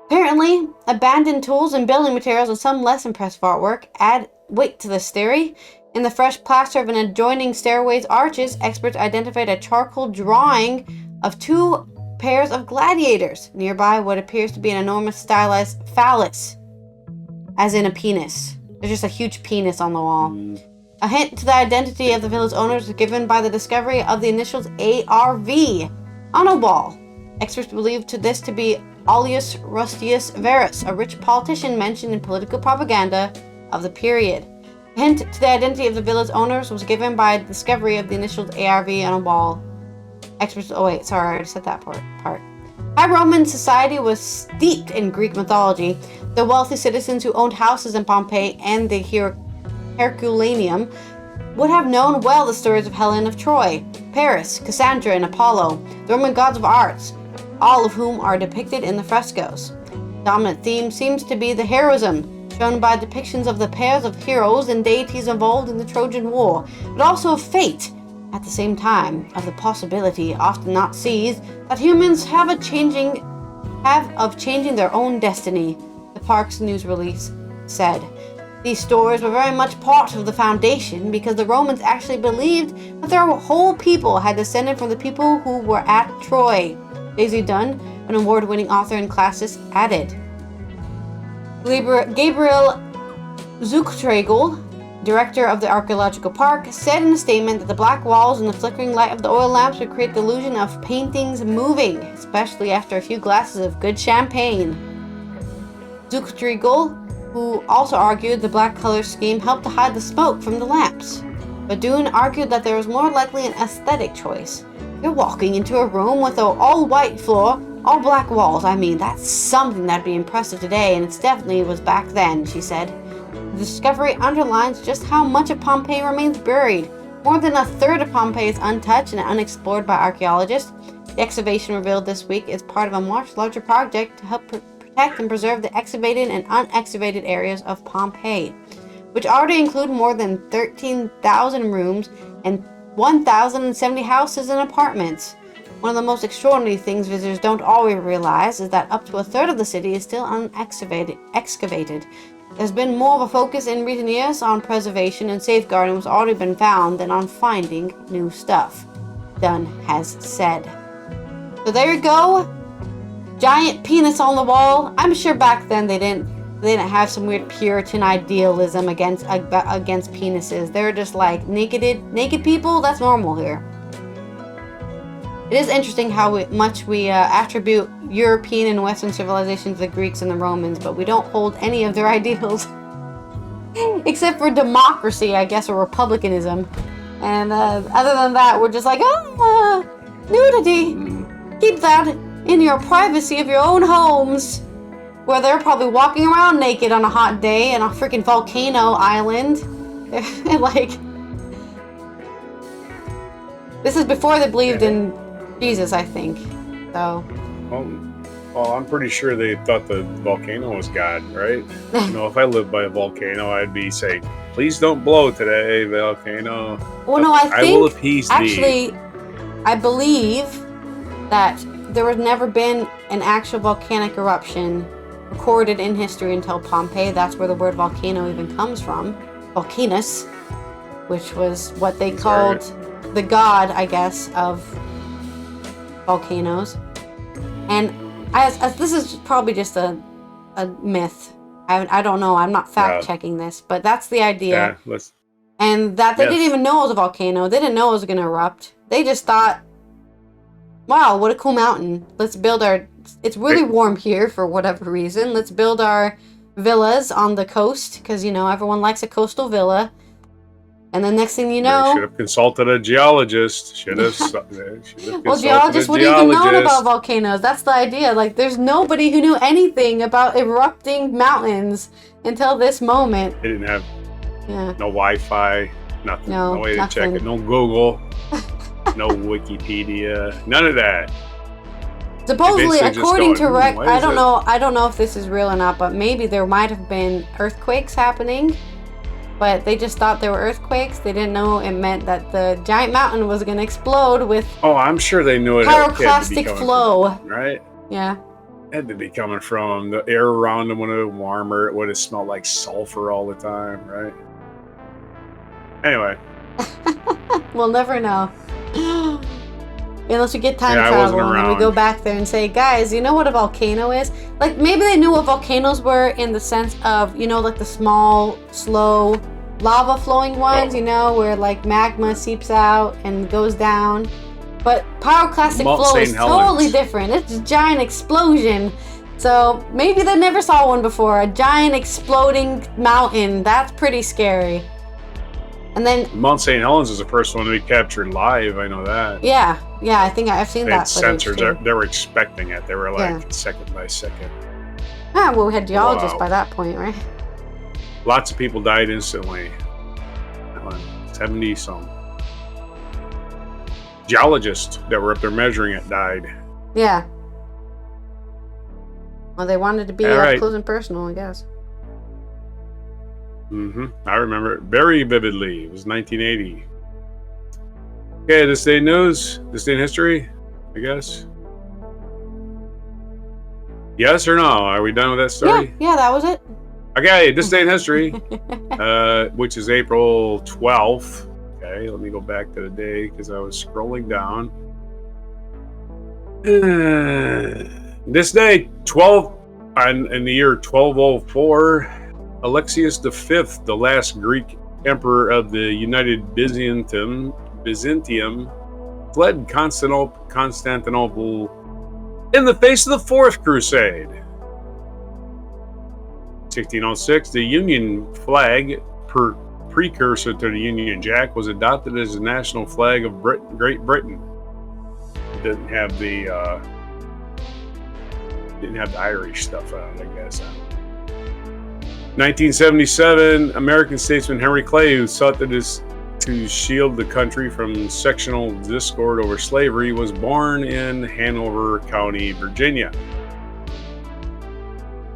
Apparently, abandoned tools and building materials and some less impressive artwork add weight to this theory. In the fresh plaster of an adjoining stairway's arches, experts identified a charcoal drawing of 2 pairs of gladiators. Nearby, what appears to be an enormous stylized phallus, as in a penis. There's just a huge penis on the wall. A hint to the identity of the villa's owners was given by the discovery of the initials ARV on a wall. Experts believe this to be Aulus Rustius Verus, a rich politician mentioned in political propaganda of the period. A hint to the identity of the villa's owners was given by the discovery of the initials ARV on a wall. Experts. Oh wait, sorry, I already said that part. High Roman society was steeped in Greek mythology. The wealthy citizens who owned houses in Pompeii and the Herculaneum would have known well the stories of Helen of Troy, Paris, Cassandra, and Apollo, the Roman gods of arts, all of whom are depicted in the frescoes. The dominant theme seems to be the heroism, shown by depictions of the pairs of heroes and deities involved in the Trojan War, but also of fate, at the same time, of the possibility, often not seized, that humans have of changing their own destiny, the park's news release said. These stories were very much part of the foundation because the Romans actually believed that their whole people had descended from the people who were at Troy. Daisy Dunn, an award-winning author and classicist, added. Gabriel Zuchtragel, director of the archaeological park, said in a statement that the black walls and the flickering light of the oil lamps would create the illusion of paintings moving, especially after a few glasses of good champagne. Zuchtragel, who also argued the black color scheme helped to hide the smoke from the lamps. But Dunn argued that there was more likely an aesthetic choice. You're walking into a room with an all-white floor, all black walls. I mean, that's something that'd be impressive today, and it definitely was back then, she said. The discovery underlines just how much of Pompeii remains buried. More than a third of Pompeii is untouched and unexplored by archaeologists. The excavation revealed this week is part of a much larger project to help protect and preserve the excavated and unexcavated areas of Pompeii, which already include more than 13,000 rooms and 1,070 houses and apartments. One of the most extraordinary things visitors don't always realize is that up to a third of the city is still excavated. There's been more of a focus in recent years on preservation and safeguarding what's already been found than on finding new stuff, Dunn has said. So there you go. Giant penis on the wall. I'm sure back then they didn't have some weird Puritan idealism against penises. They were just like naked people. That's normal here. It is interesting how much we attribute European and Western civilization to the Greeks and the Romans, but we don't hold any of their ideals, except for democracy, I guess, or republicanism. And other than that, we're just like, nudity. Keep that in your privacy of your own homes, where they're probably walking around naked on a hot day in a freaking volcano island. Like, this is before they believed in Jesus, I think. So. Well, I'm pretty sure they thought the volcano was God, right? If I lived by a volcano, I'd be saying, "Please don't blow today, volcano." Well, no, I will appease thee. Actually, I believe that there has never been an actual volcanic eruption recorded in history until Pompeii. That's where the word volcano even comes from. Volcanus, which was what they called the god, I guess, of volcanoes. And as this is probably just a myth. I don't know. I'm not fact checking this, but that's the idea. Yeah, and that they didn't even know it was a volcano. They didn't know it was going to erupt. They just thought, wow, what a cool mountain. Let's build it's really warm here for whatever reason. Let's build our villas on the coast because, everyone likes a coastal villa. And the next thing you know... Should have consulted a geologist. Well, geologists wouldn't even know about volcanoes. That's the idea. Like, there's nobody who knew anything about erupting mountains until this moment. They didn't have no Wi-Fi, nothing. No way to check it. No Google. No Wikipedia. None of that. Supposedly, according to I don't know if this is real or not, but maybe there might have been earthquakes happening but they just thought there were earthquakes. They didn't know it meant that the giant mountain was going to explode with I'm sure they knew it. Pyroclastic flow. From, right? Yeah. It had to be coming from them. The air around them would have been warmer. It would have smelled like sulfur all the time, right? Anyway. We'll never know. Unless we get time I travel wasn't and then we around. go back there and say, guys, you know what a volcano is? Like, maybe they knew what volcanoes were in the sense of, like the small, slow, lava flowing ones, where like magma seeps out and goes down. But pyroclastic flow is totally different. It's a giant explosion. So maybe they never saw one before. A giant exploding mountain. That's pretty scary. And then Mount St. Helens is the first one we captured live. I know that. Yeah, I think I've seen that. Sensors. They were expecting it. They were like second by second. Ah, well, we had geologists by that point, right? Lots of people died instantly. 70 some. Geologists that were up there measuring it died. Yeah. Well, they wanted to be up close and personal, I guess. I remember it very vividly. It was 1980. Okay, this day in news, this day in history, I guess. Yes or no? Are we done with that story? Yeah, that was it. Okay, this day in history, which is April 12th. Okay, let me go back to the day because I was scrolling down. This day, in the year 1204, Alexius V, the last Greek emperor of the United Byzantium, fled Constantinople in the face of the Fourth Crusade. 1606, the Union flag, precursor to the Union Jack, was adopted as the national flag of Great Britain. It didn't have the Irish stuff on it, I guess. 1977, American statesman Henry Clay, who sought to shield the country from sectional discord over slavery, was born in Hanover County, Virginia.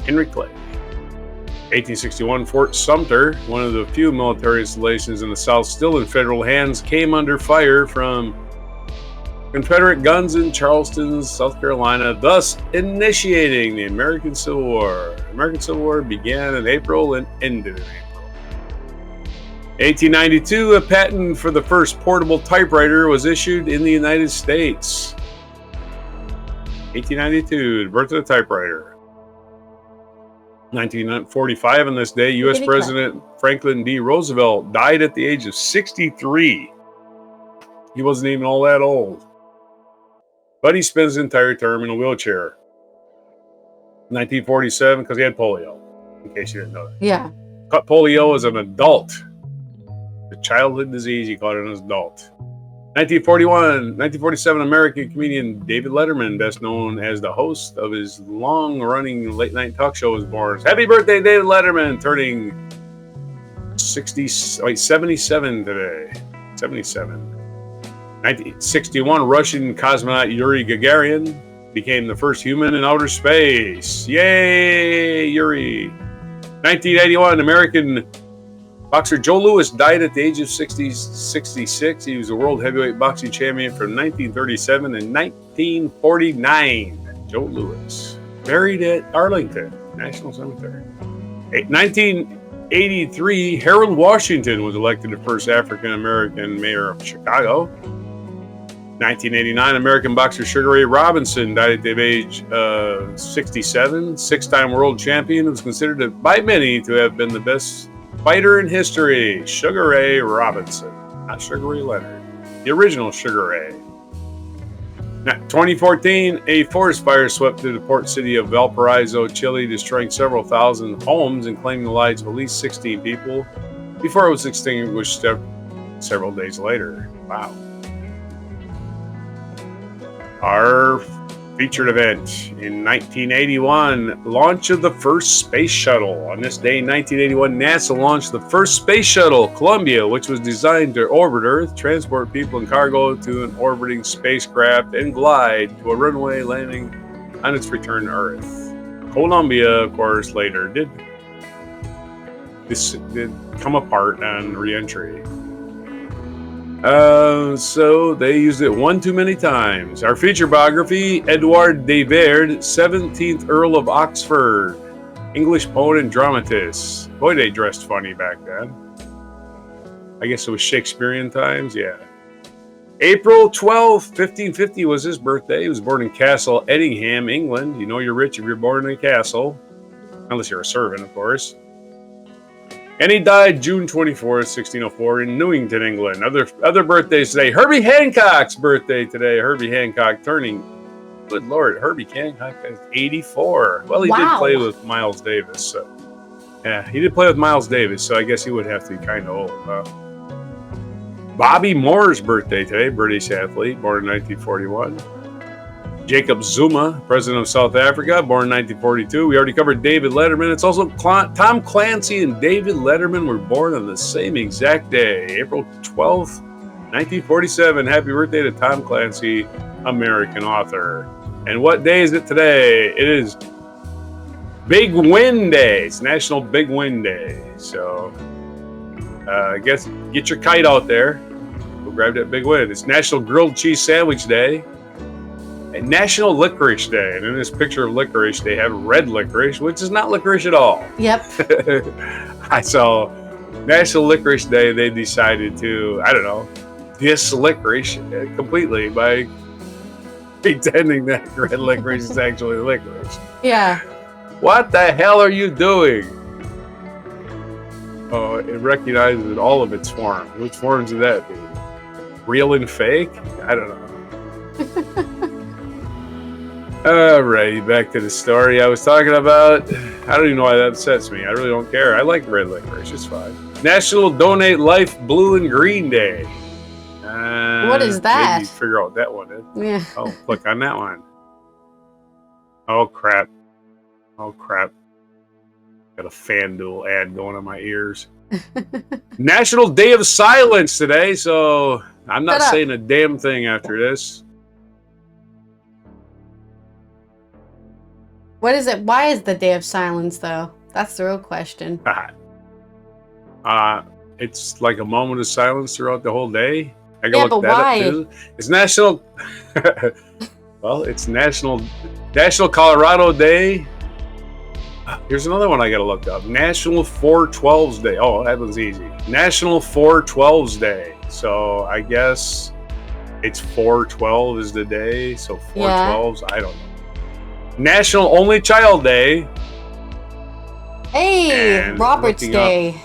Henry Clay. 1861, Fort Sumter, one of the few military installations in the South still in federal hands, came under fire from Confederate guns in Charleston, South Carolina, thus initiating the American Civil War. The American Civil War began in April and ended in April. 1892, a patent for the first portable typewriter was issued in the United States. 1892, the birth of the typewriter. 1945, on this day, U.S. President Franklin D. Roosevelt died at the age of 63. He wasn't even all that old. But he spent his entire term in a wheelchair. 1947, because he had polio, in case you didn't know that. Yeah. Caught polio as an adult. The childhood disease, he caught it as an adult. 1947, American comedian David Letterman, best known as the host of his long-running late-night talk show, was born. Happy birthday, David Letterman, turning 77 today. 77. 1961, Russian cosmonaut Yuri Gagarin became the first human in outer space. Yay, Yuri! 1981, American boxer Joe Louis died at the age of 66. He was a world heavyweight boxing champion from 1937 and 1949. Joe Louis, buried at Arlington National Cemetery. 1983, Harold Washington was elected the first African-American mayor of Chicago. 1989, American boxer Sugar Ray Robinson died at the age of 67. Six-time world champion, was considered by many to have been the best fighter in history. Sugar Ray Robinson, not Sugar Ray Leonard, the original Sugar Ray. Now, 2014, a forest fire swept through the port city of Valparaiso, Chile, destroying several thousand homes and claiming the lives of at least 16 people before it was extinguished several days later. Wow. Our featured event in 1981, launch of the first space shuttle. On this day in 1981, NASA launched the first space shuttle, Columbia, which was designed to orbit Earth, transport people and cargo to an orbiting spacecraft, and glide to a runway, landing on its return to Earth. Columbia, of course, later did this did come apart on re-entry. So they used it one too many times. Our feature biography, Edward de Vere, 17th Earl of Oxford, English poet and dramatist. Boy, they dressed funny back then. I guess it was Shakespearean times, yeah. April 12th, 1550 was his birthday. He was born in Castle Edingham, England. You know you're rich if you're born in a castle. Unless you're a servant, of course. And he died June 24th, 1604 in Newington, England. Other birthdays today. Herbie Hancock's birthday today. Herbie Hancock turning, good Lord, Herbie Hancock is 84. Well, he did play with Miles Davis. So. Yeah, he did play with Miles Davis, so I guess he would have to be kind of old, huh? Bobby Moore's birthday today, British athlete, born in 1941. Jacob Zuma, president of South Africa, born in 1942. We already covered David Letterman. It's also Tom Clancy and David Letterman were born on the same exact day, April 12th, 1947. Happy birthday to Tom Clancy, American author. And what day is it today? It is Big Wind Day. It's National Big Wind Day. So, I guess get your kite out there. Go grab that big wind. It's National Grilled Cheese Sandwich Day. And National Licorice Day. And in this picture of licorice, they have red licorice, which is not licorice at all. Yep. I saw National Licorice Day. They decided to, I don't know, diss licorice completely by pretending that red licorice is actually licorice. Yeah. What the hell are you doing? Oh, it recognizes all of its forms. Which forms would that be? Real and fake? I don't know. Alrighty, back to the story I was talking about. I don't even know why that upsets me. I really don't care. I like red licorice. It's fine. National Donate Life Blue and Green Day. What is that? Maybe figure out what that one is. Yeah. Oh, click on that one. Oh, crap. Oh, crap. Got a FanDuel ad going in my ears. National Day of Silence today, so I'm not saying a damn thing after this. What is it? Why is the Day of Silence, though? That's the real question. It's like a moment of silence throughout the whole day. I can look that why? up too. It's National. Well, it's National Colorado Day. Here's another one I got to look up. National 412s Day. Oh, that one's easy. National 412s Day. So I guess it's 412 is the day. So 412s. Yeah. I don't know. National Only Child Day. Hey, and Robert's Day.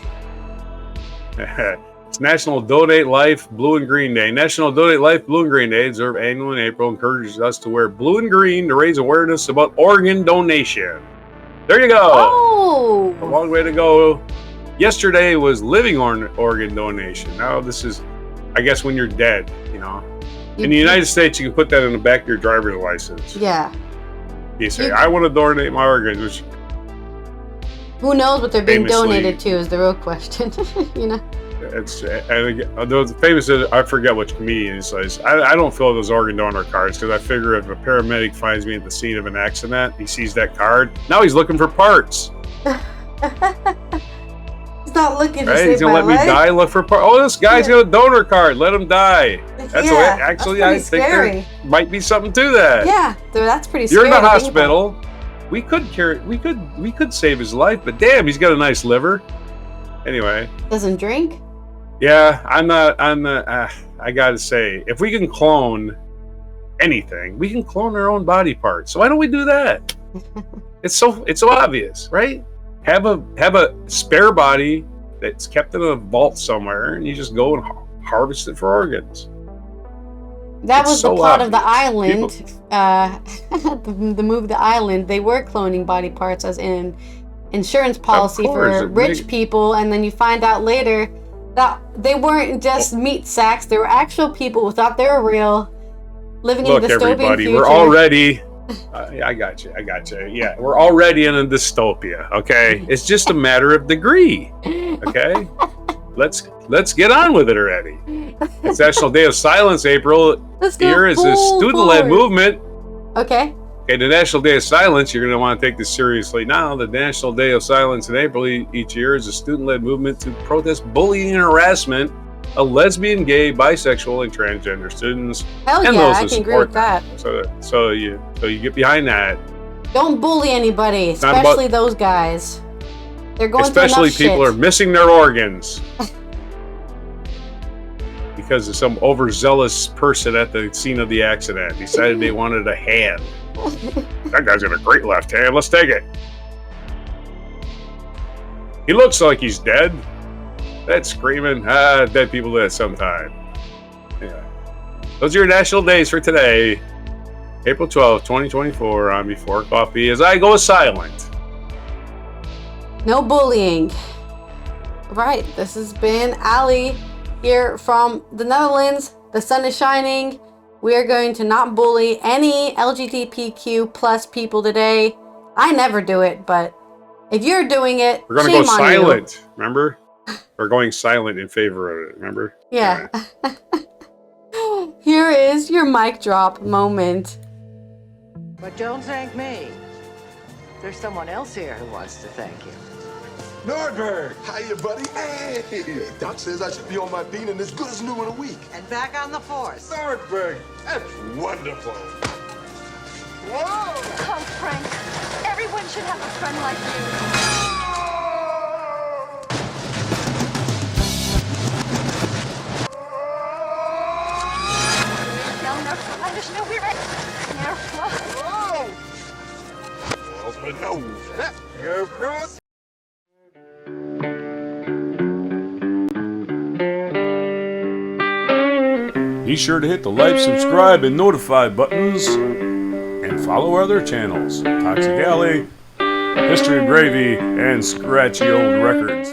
It's National Donate Life Blue and Green Day. National Donate Life Blue and Green Day, observed annually in April, encourages us to wear blue and green to raise awareness about organ donation. There you go. Oh, a long way to go. Yesterday was living organ donation. Now this is, I guess, when you're dead. You know, in the United States, you can put that in the back of your driver's license. Yeah. You say, I want to donate my organs, which who knows what they're being donated to is the real question. You know, it's those famous. I forget which comedian says, I don't fill those organ donor cards because I figure if a paramedic finds me at the scene of an accident, he sees that card. Now he's looking for parts. He's not looking to He's gonna let me die. Look for parts. Oh, this guy's got a donor card. Let him die. That's what. Actually, I think there might be something to that. Yeah, that's pretty scary. You're in the hospital. We could save his life, but damn, he's got a nice liver. Anyway. Doesn't drink? Yeah, I gotta say, if we can clone anything, we can clone our own body parts. So why don't we do that? It's so obvious, right? Have a spare body that's kept in a vault somewhere, and you just go and harvest it for organs. That was the plot of The Island. The movie The Island. They were cloning body parts as in insurance policy for rich people, and then you find out later that they weren't just meat sacks. They were actual people who thought they were real, living in a dystopian everybody, future. We're already... I got you. Yeah, we're already in a dystopia, okay? It's just a matter of degree, okay? Let's get on with it already. It's National Day of Silence, April. Let's go here is a student-led movement. Okay. Okay, the National Day of Silence, you're going to want to take this seriously now. The National Day of Silence in April each year is a student-led movement to protest bullying and harassment of lesbian, gay, bisexual, and transgender students. Hell and yeah, those I who can agree with support that. them. So you get behind that. Don't bully anybody, especially those guys. They're going Especially through enough people shit. are missing their organs. Because of some overzealous person at the scene of the accident decided they wanted a hand. That guy's got a great left hand. Let's take it. He looks like he's dead. That's screaming. Dead people do that sometime. Yeah. Those are your national days for today. April 12th, 2024 on Before Coffee as I go silent. No bullying. Right, this has been Ally here from the Netherlands. The sun is shining. We are going to not bully any LGBTQ plus people today. I never do it, but if you're doing it, we're going to shame go on silent. You. Remember? We're going silent in favor of it. Remember? Yeah. Here is your mic drop moment. But don't thank me. There's someone else here who wants to thank you. Nordberg! Hiya, buddy. Hey! Doc says I should be on my bean and as good as new in a week. And back on the force. Nordberg! That's wonderful. Whoa! Oh, Frank. Everyone should have a friend like you. No, we're right. Careful. Whoa! Open nose. Careful. Be sure to hit the like, subscribe, and notify buttons, and follow our other channels, Toxic Alley, History of Gravy, and Scratchy Old Records.